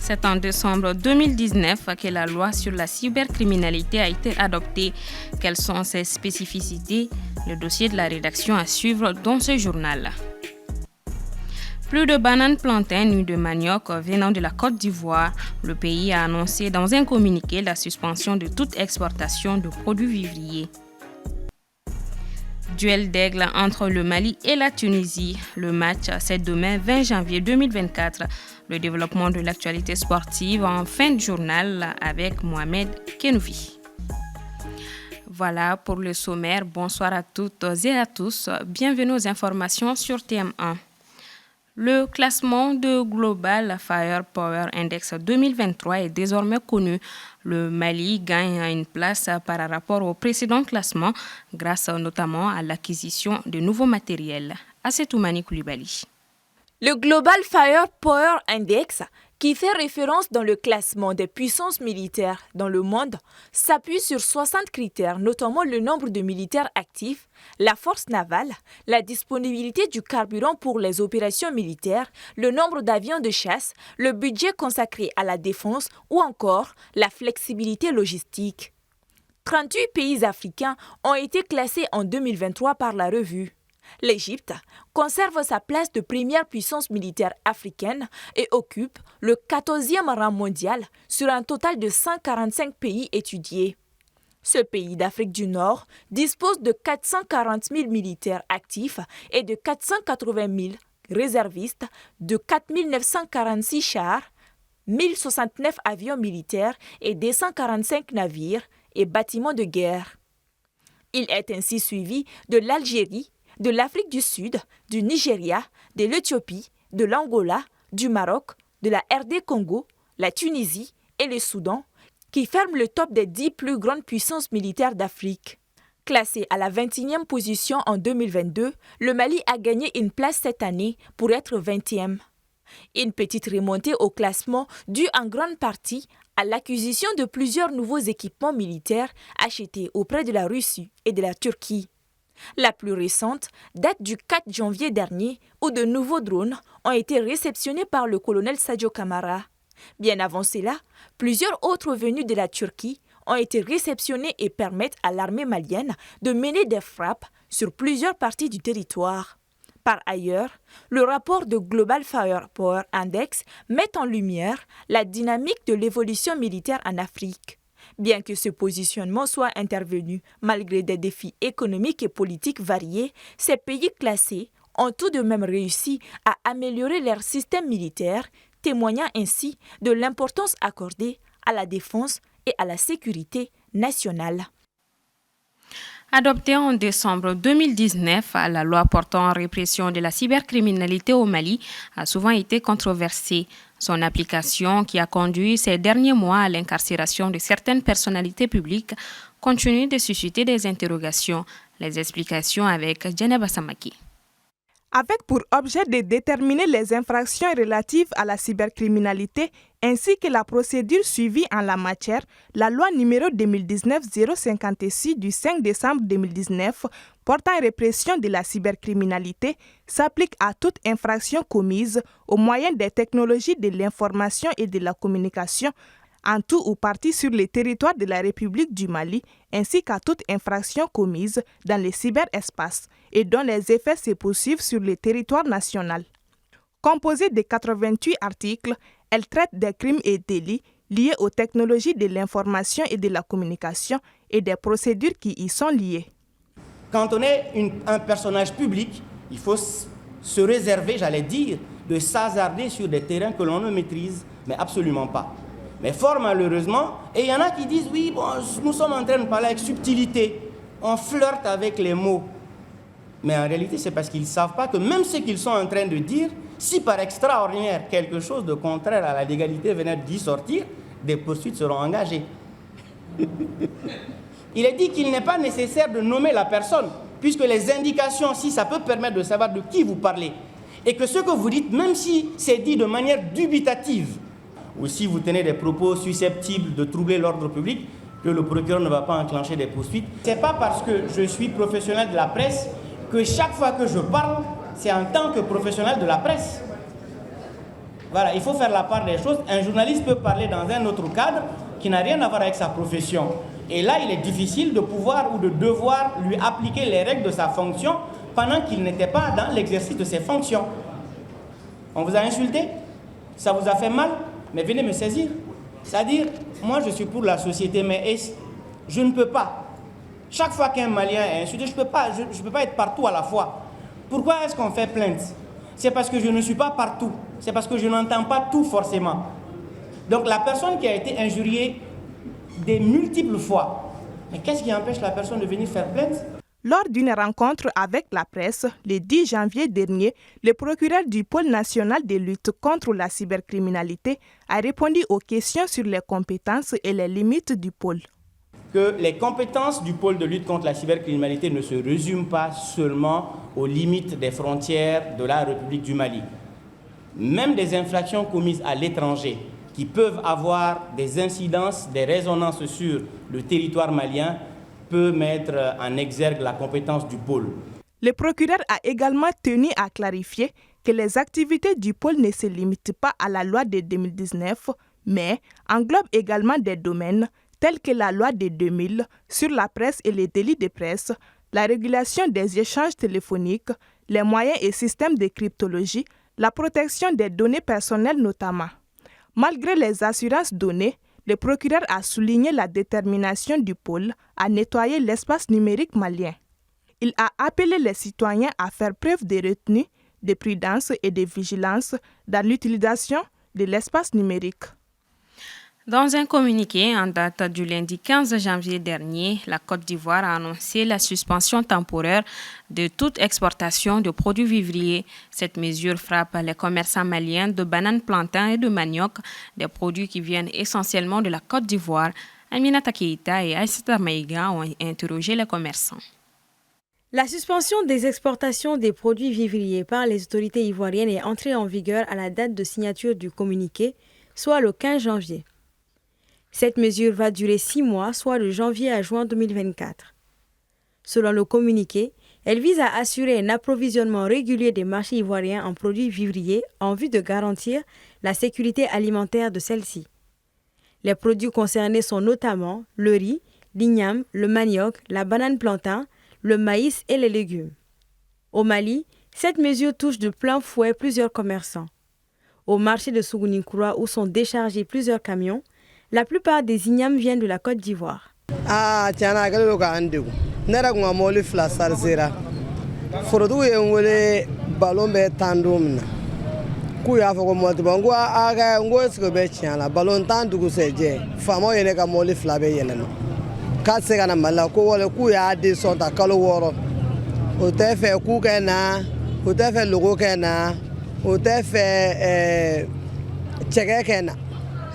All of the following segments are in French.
C'est en décembre 2019 que la loi sur la cybercriminalité a été adoptée. Quelles sont ses spécificités? Le dossier de la rédaction à suivre dans ce journal. Plus de bananes plantains ni de manioc venant de la Côte d'Ivoire. Le pays a annoncé dans un communiqué la suspension de toute exportation de produits vivriers. Duel d'aigle entre le Mali et la Tunisie. Le match, c'est demain 20 janvier 2024. Le développement de l'actualité sportive en fin de journal avec Mohamed Kenoufi. Voilà pour le sommaire. Bonsoir à toutes et à tous. Bienvenue aux informations sur TM1. Le classement de Global Firepower Index 2023 est désormais connu. Le Mali gagne une place par rapport au précédent classement grâce notamment à l'acquisition de nouveaux matériels. Assetoumani Koulibaly. Le Global Firepower Index, qui fait référence dans le classement des puissances militaires dans le monde, s'appuie sur 60 critères, notamment le nombre de militaires actifs, la force navale, la disponibilité du carburant pour les opérations militaires, le nombre d'avions de chasse, le budget consacré à la défense ou encore la flexibilité logistique. 38 pays africains ont été classés en 2023 par la revue. L'Égypte conserve sa place de première puissance militaire africaine et occupe le 14e rang mondial sur un total de 145 pays étudiés. Ce pays d'Afrique du Nord dispose de 440 000 militaires actifs et de 480 000 réservistes, de 4 946 chars, 1069 avions militaires et 245 navires et bâtiments de guerre. Il est ainsi suivi de l'Algérie, de l'Afrique du Sud, du Nigeria, de l'Éthiopie, de l'Angola, du Maroc, de la RD Congo, la Tunisie et le Soudan, qui ferment le top des 10 plus grandes puissances militaires d'Afrique. Classé à la 21e position en 2022, le Mali a gagné une place cette année pour être 20e. Une petite remontée au classement due en grande partie à l'acquisition de plusieurs nouveaux équipements militaires achetés auprès de la Russie et de la Turquie. La plus récente date du 4 janvier dernier où de nouveaux drones ont été réceptionnés par le colonel Sadio Camara. Bien avant cela, plusieurs autres venus de la Turquie ont été réceptionnés et permettent à l'armée malienne de mener des frappes sur plusieurs parties du territoire. Par ailleurs, le rapport de Global Firepower Index met en lumière la dynamique de l'évolution militaire en Afrique. Bien que ce positionnement soit intervenu malgré des défis économiques et politiques variés, ces pays classés ont tout de même réussi à améliorer leur système militaire, témoignant ainsi de l'importance accordée à la défense et à la sécurité nationale. Adoptée en décembre 2019, la loi portant répression de la cybercriminalité au Mali a souvent été controversée. Son application, qui a conduit ces derniers mois à l'incarcération de certaines personnalités publiques, continue de susciter des interrogations. Les explications avec Djeneba Samaki. Avec pour objet de déterminer les infractions relatives à la cybercriminalité ainsi que la procédure suivie en la matière, la loi numéro 2019-056 du 5 décembre 2019 portant répression de la cybercriminalité s'applique à toute infraction commise au moyen des technologies de l'information et de la communication en tout ou partie sur le territoire de la République du Mali, ainsi qu'à toute infraction commise dans le cyberespace et dont les effets se poursuivent sur le territoire national. Composée de 88 articles, elle traite des crimes et délits liés aux technologies de l'information et de la communication et des procédures qui y sont liées. Quand on est un personnage public, il faut se réserver, de s'hasarder sur des terrains que l'on ne maîtrise, mais absolument pas. Mais fort malheureusement, et il y en a qui disent, oui, nous sommes en train de parler avec subtilité, on flirte avec les mots. Mais en réalité, c'est parce qu'ils ne savent pas que même ce qu'ils sont en train de dire, si par extraordinaire quelque chose de contraire à la légalité venait d'y sortir, des poursuites seront engagées. Il est dit qu'il n'est pas nécessaire de nommer la personne, puisque les indications, si ça peut permettre de savoir de qui vous parlez, et que ce que vous dites, même si c'est dit de manière dubitative, ou si vous tenez des propos susceptibles de troubler l'ordre public, que le procureur ne va pas enclencher des poursuites. Ce n'est pas parce que je suis professionnel de la presse que chaque fois que je parle, c'est en tant que professionnel de la presse. Voilà, il faut faire la part des choses. Un journaliste peut parler dans un autre cadre qui n'a rien à voir avec sa profession. Et là, il est difficile de pouvoir ou de devoir lui appliquer les règles de sa fonction pendant qu'il n'était pas dans l'exercice de ses fonctions. On vous a insulté? Ça vous a fait mal? Mais venez me saisir. C'est-à-dire, moi je suis pour la société, mais je ne peux pas. Chaque fois qu'un Malien est insulté, je ne peux pas être partout à la fois. Pourquoi est-ce qu'on fait plainte? C'est parce que je ne suis pas partout. C'est parce que je n'entends pas tout forcément. Donc la personne qui a été injuriée des multiples fois, mais qu'est-ce qui empêche la personne de venir faire plainte? Lors d'une rencontre avec la presse, le 10 janvier dernier, le procureur du pôle national de lutte contre la cybercriminalité a répondu aux questions sur les compétences et les limites du pôle. Que les compétences du pôle de lutte contre la cybercriminalité ne se résument pas seulement aux limites des frontières de la République du Mali. Même des infractions commises à l'étranger qui peuvent avoir des incidences, des résonances sur le territoire malien peut mettre en exergue la compétence du pôle. Le procureur a également tenu à clarifier que les activités du pôle ne se limitent pas à la loi de 2019, mais englobent également des domaines tels que la loi de 2000 sur la presse et les délits de presse, la régulation des échanges téléphoniques, les moyens et systèmes de cryptologie, la protection des données personnelles notamment. Malgré les assurances données, le procureur a souligné la détermination du pôle à nettoyer l'espace numérique malien. Il a appelé les citoyens à faire preuve de retenue, de prudence et de vigilance dans l'utilisation de l'espace numérique. Dans un communiqué en date du lundi 15 janvier dernier, la Côte d'Ivoire a annoncé la suspension temporaire de toute exportation de produits vivriers. Cette mesure frappe les commerçants maliens de bananes, plantains et de manioc, des produits qui viennent essentiellement de la Côte d'Ivoire. Aminata Keïta et Aïssata Maïga ont interrogé les commerçants. La suspension des exportations des produits vivriers par les autorités ivoiriennes est entrée en vigueur à la date de signature du communiqué, soit le 15 janvier. Cette mesure va durer 6 mois, soit de janvier à juin 2024. Selon le communiqué, elle vise à assurer un approvisionnement régulier des marchés ivoiriens en produits vivriers en vue de garantir la sécurité alimentaire de celle-ci. Les produits concernés sont notamment le riz, l'igname, le manioc, la banane plantain, le maïs et les légumes. Au Mali, cette mesure touche de plein fouet plusieurs commerçants. Au marché de Sougouninkura, où sont déchargés plusieurs camions, la plupart des ignames viennent de la Côte d'Ivoire.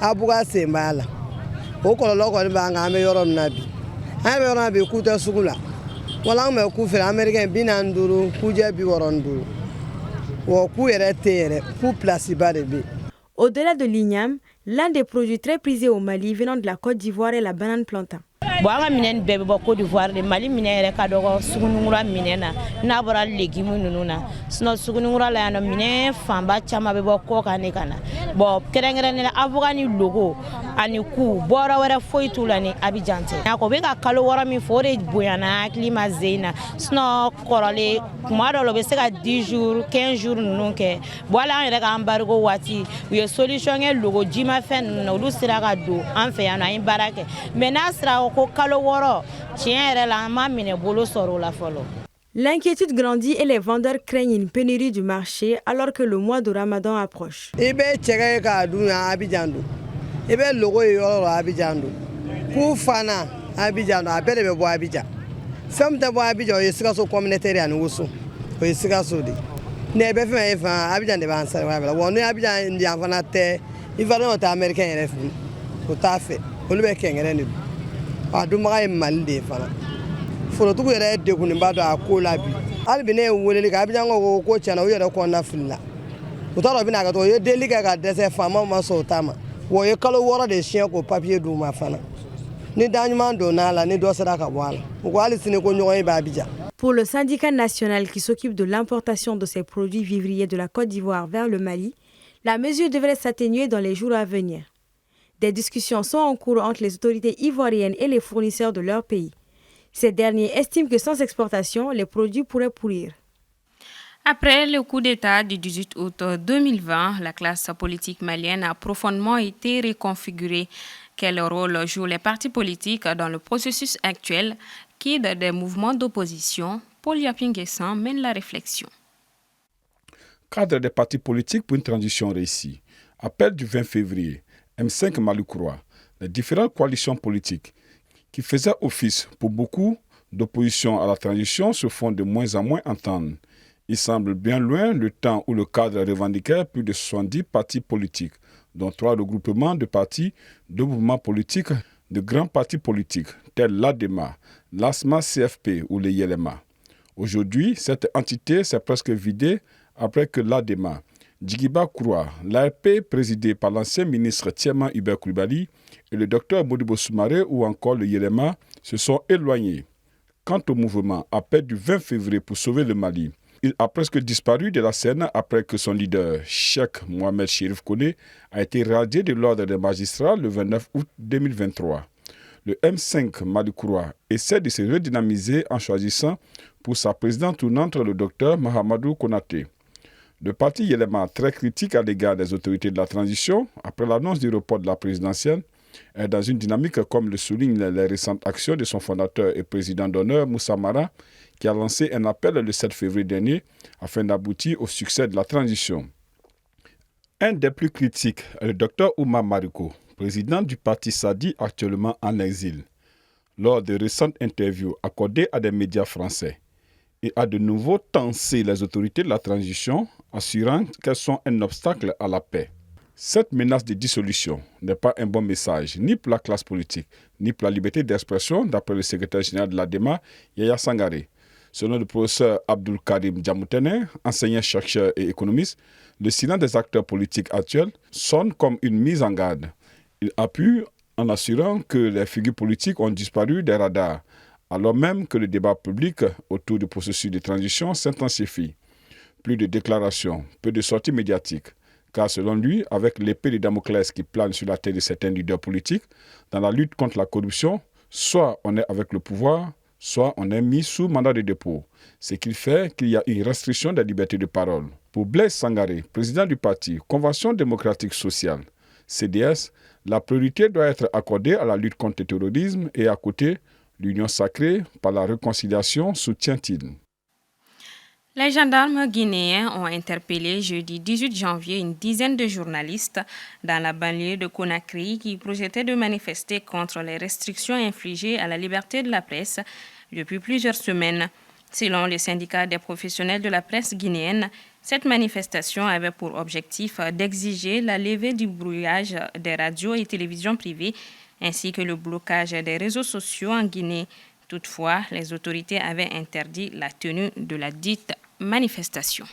abuga sembala okolo ko ba ngame yorom nabi abe yorom nabi kuta sugula wala me ku fe americain binanduru kuje bi woronduru wo ku yere tere ku place ba de bi. Au-delà de l'igname, l'un des produits très prisés au Mali venant de la Côte d'Ivoire est la banane plantain. Boanga minen bebe ba Côte d'Ivoire de Mali minere ka dogo sugunungura minena na bora légumes nununa sino sugunungura la no mine famba chama be ba ko kana kana bo kerengere ne avugani logo ani ku bora wara foitulani abijante ko be ka kalo wara mi fore boyana klima zeina sino korale kumaro lo be se ka 10 jours 15 jours nunke bola en ka embargo wati ye solution e logo jima fen no lu sira ka do en fe yana in barake menasra ko L'inquiétude grandit et les vendeurs craignent une pénurie du marché alors que le mois de Ramadan approche. aduma mal de fana foro tugu yere de kuni bado akola bi albine woleli ka bijango ko chana yere ko na filla utaro bina ka to ye deli ka dese fama ma so tama wo ye kalo wora de chien ko papier du ma fana ni danyuma do na la ni do sara ka wala ko ali sine ko nyoy ba bija. Pour le syndicat national qui s'occupe de l'importation de ces produits vivriers de la Côte d'Ivoire vers le Mali, La mesure devrait s'atténuer dans les jours à venir. Des discussions sont en cours entre les autorités ivoiriennes et les fournisseurs de leur pays. Ces derniers estiment que sans exportation, les produits pourraient pourrir. Après le coup d'État du 18 août 2020, la classe politique malienne a profondément été reconfigurée. Quel rôle jouent les partis politiques dans le processus actuel qui, dans des mouvements d'opposition, Paul Yapinguessan mène la réflexion. Cadre des partis politiques pour une transition réussie. Appel du 20 février, M5 Maloukoura, les différentes coalitions politiques qui faisaient office pour beaucoup d'opposition à la transition se font de moins en moins entendre. Il semble bien loin le temps où le cadre revendiquait plus de 70 partis politiques, dont 3 regroupements de partis, 2 mouvements politiques, de grands partis politiques, tels l'ADEMA, l'ASMA-CFP ou les YELEMA. Aujourd'hui, cette entité s'est presque vidée après que l'ADEMA, Djigiba Koura, l'ARP présidé par l'ancien ministre Thiema Hubert Coulibaly et le docteur Modibo Soumaré ou encore le YELEMA se sont éloignés. Quant au mouvement Appel du 20 février pour sauver le Mali, il a presque disparu de la scène après que son leader, Cheikh Mohamed Chérif Koné, a été radié de l'ordre des magistrats le 29 août 2023. Le M5 Maloukoura essaie de se redynamiser en choisissant pour sa présidente tournante le docteur Mahamadou Konaté. Le parti Yelema, très critique à l'égard des autorités de la transition, après l'annonce du report de la présidentielle, est dans une dynamique comme le soulignent les récentes actions de son fondateur et président d'honneur, Moussa Mara, qui a lancé un appel le 7 février dernier afin d'aboutir au succès de la transition. Un des plus critiques est le docteur Oumar Mariko, président du parti Sadi actuellement en exil. Lors de récentes interviews accordées à des médias français, il a de nouveau tensé les autorités de la transition, assurant qu'elles sont un obstacle à la paix. Cette menace de dissolution n'est pas un bon message, ni pour la classe politique, ni pour la liberté d'expression, d'après le secrétaire général de l'ADEMA, Yaya Sangaré. Selon le professeur Abdul Karim Djamoutene, enseignant-chercheur et économiste, le silence des acteurs politiques actuels sonne comme une mise en garde. Il appuie en assurant que les figures politiques ont disparu des radars, alors même que le débat public autour du processus de transition s'intensifie. Plus de déclarations, peu de sorties médiatiques, car selon lui, avec l'épée de Damoclès qui plane sur la tête de certains leaders politiques, dans la lutte contre la corruption, soit on est avec le pouvoir, soit on est mis sous mandat de dépôt, ce qui fait qu'il y a une restriction des libertés de parole. Pour Blaise Sangaré, président du parti Convention démocratique sociale, CDS, la priorité doit être accordée à la lutte contre le terrorisme et à côté, l'union sacrée par la réconciliation, soutient-il. Les gendarmes guinéens ont interpellé jeudi 18 janvier une dizaine de journalistes dans la banlieue de Conakry qui projetaient de manifester contre les restrictions infligées à la liberté de la presse depuis plusieurs semaines. Selon le syndicat des professionnels de la presse guinéenne, cette manifestation avait pour objectif d'exiger la levée du brouillage des radios et télévisions privées ainsi que le blocage des réseaux sociaux en Guinée. Toutefois, les autorités avaient interdit la tenue de la dite manifestation.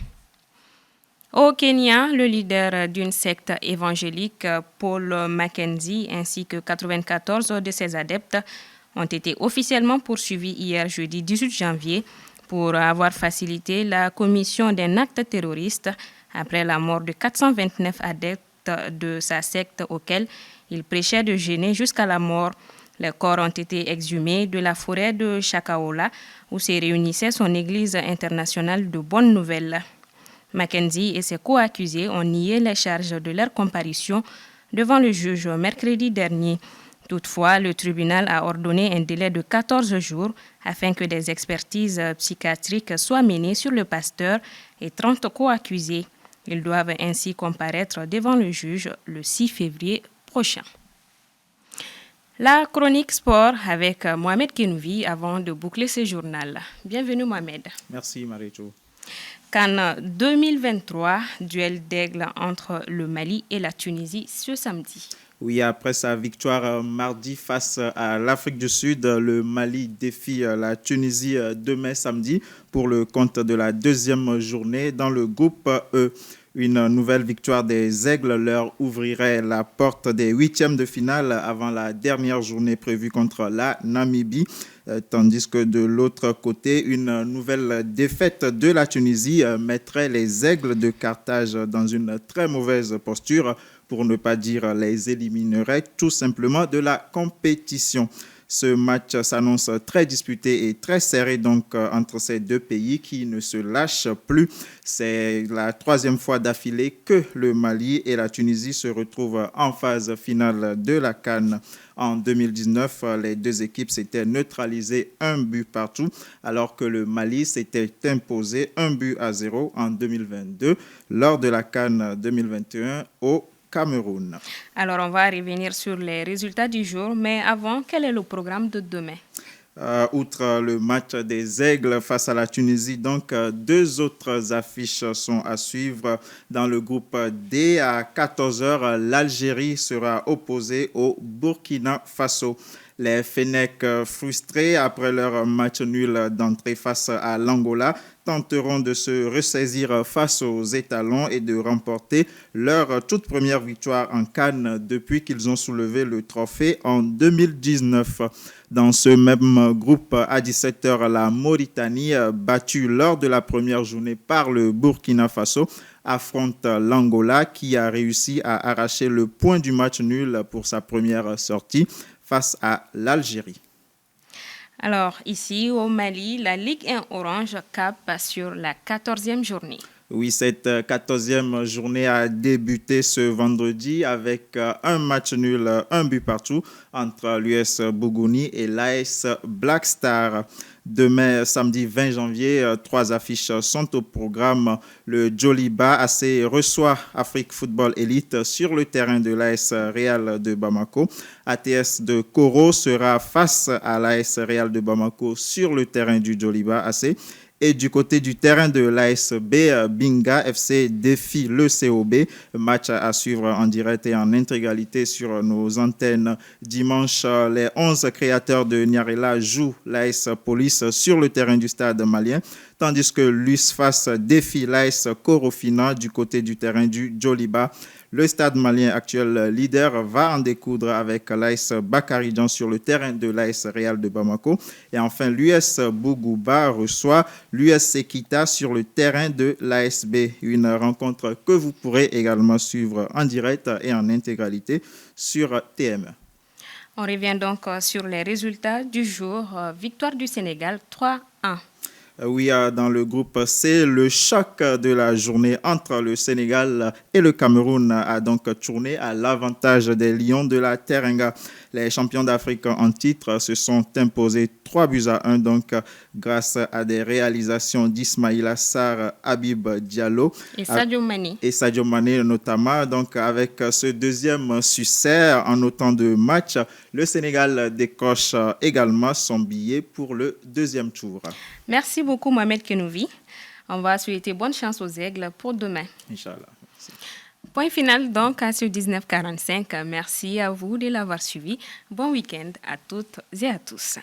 Au Kenya, le leader d'une secte évangélique, Paul Mackenzie, ainsi que 94 de ses adeptes ont été officiellement poursuivis hier jeudi 18 janvier pour avoir facilité la commission d'un acte terroriste après la mort de 429 adeptes de sa secte auquel il prêchait de gêner jusqu'à la mort. Les corps ont été exhumés de la forêt de Chakaola, où se réunissait son église internationale de Bonne Nouvelle. Mackenzie et ses co-accusés ont nié les charges de leur comparution devant le juge mercredi dernier. Toutefois, le tribunal a ordonné un délai de 14 jours afin que des expertises psychiatriques soient menées sur le pasteur et 30 co-accusés. Ils doivent ainsi comparaître devant le juge le 6 février prochain. La chronique sport avec Mohamed Kenouvi avant de boucler ce journal. Bienvenue Mohamed. Merci Marie-Jo. CAN 2023, duel d'aigle entre le Mali et la Tunisie ce samedi. Oui, après sa victoire mardi face à l'Afrique du Sud, le Mali défie la Tunisie demain samedi pour le compte de la deuxième journée dans le groupe E. Une nouvelle victoire des Aigles leur ouvrirait la porte des huitièmes de finale avant la dernière journée prévue contre la Namibie. Tandis que de l'autre côté, une nouvelle défaite de la Tunisie mettrait les Aigles de Carthage dans une très mauvaise posture, pour ne pas dire les éliminerait tout simplement de la compétition. Ce match s'annonce très disputé et très serré donc entre ces deux pays qui ne se lâchent plus. C'est la troisième fois d'affilée que le Mali et la Tunisie se retrouvent en phase finale de la CAN. En 2019, les deux équipes s'étaient neutralisées 1 but partout, alors que le Mali s'était imposé 1-0 en 2022 lors de la CAN 2021 au Cameroun. Alors, on va revenir sur les résultats du jour, mais avant, quel est le programme de demain? Outre le match des Aigles face à la Tunisie, donc deux autres affiches sont à suivre. Dans le groupe D, à 14h, l'Algérie sera opposée au Burkina Faso. Les Fennecs, frustrés après leur match nul d'entrée face à l'Angola, tenteront de se ressaisir face aux étalons et de remporter leur toute première victoire en CAN depuis qu'ils ont soulevé le trophée en 2019. Dans ce même groupe, à 17h, la Mauritanie, battue lors de la première journée par le Burkina Faso, affronte l'Angola qui a réussi à arracher le point du match nul pour sa première sortie face à l'Algérie. Alors, ici au Mali, la Ligue 1 Orange cap sur la 14e journée. Oui, cette 14e journée a débuté ce vendredi avec un match nul, 1 but partout entre l'US Bougouni et l'AS Black Star. Demain, samedi 20 janvier, 3 affiches sont au programme. Le Djoliba AC reçoit Afrique Football Elite sur le terrain de l'AS Real de Bamako. ATS de Koro sera face à l'AS Real de Bamako sur le terrain du Djoliba AC. Et du côté du terrain de l'ASB, Binga FC défie le COB. Match à suivre en direct et en intégralité sur nos antennes. Dimanche, les 11 créateurs de Niarela jouent l'AS Police sur le terrain du stade malien, tandis que l'USFAS défie l'AS Korofina du côté du terrain du Djoliba. Le stade malien actuel leader va en découdre avec l'AS Bakaridjan sur le terrain de l'AS Real de Bamako. Et enfin, l'US Bougouba reçoit l'US Sekita sur le terrain de l'ASB. Une rencontre que vous pourrez également suivre en direct et en intégralité sur TME. On revient donc sur les résultats du jour. Victoire du Sénégal 3-1. Oui, dans le groupe C, le choc de la journée entre le Sénégal et le Cameroun a donc tourné à l'avantage des Lions de la Teranga. Les champions d'Afrique en titre se sont imposés 3-1 donc grâce à des réalisations d'Ismaïla Sarr, Habib Diallo et Sadio Mané notamment. Donc avec ce deuxième succès en autant de matchs, le Sénégal décroche également son billet pour le deuxième tour. Merci beaucoup Mohamed Kenouvi. On va souhaiter bonne chance aux Aigles pour demain. Inch'Allah. Merci. Point final donc à ce 19h45. Merci à vous de l'avoir suivi. Bon week-end à toutes et à tous.